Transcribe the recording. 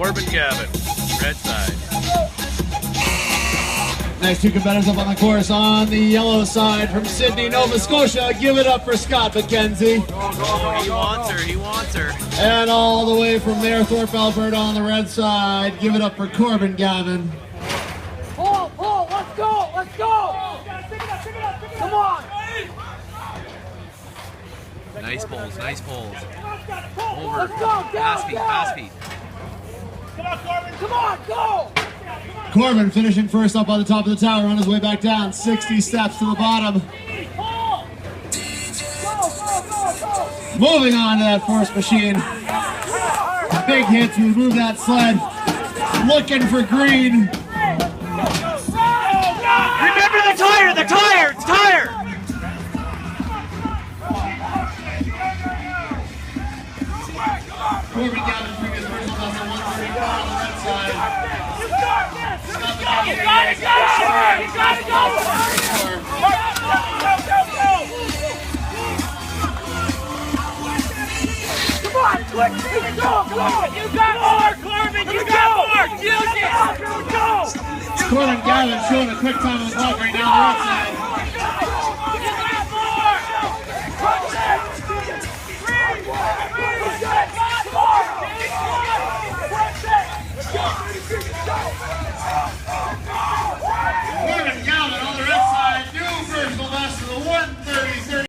Corbin Gavin, red side. Next two competitors up on the course on the yellow side from Sydney, Nova Scotia. Give it up for Scott McKenzie. Oh, he wants her, he wants her. And all the way from Mayerthorpe, Alberta on the red side. Give it up for Corbin Gavin. Pull, let's go, let's go! Come on! Nice pulls, nice pulls. Over, Let's go, fast feet, fast feet. Come on, Corbin! Come on, go! Corbin finishing first up on the top of the tower on his way back down. 60 steps to the bottom. Moving on to that force machine. Big hit to remove that sled. Looking for green. Remember the tire, the tire, it's tire! Corbin Gavin previous personal best at 134 on the red side. You got it, go! Come on, quick, go! You got more, Corbin! You got more! Use it! Go! Corbin Gavin showing a quick time on the clock right now on the red side.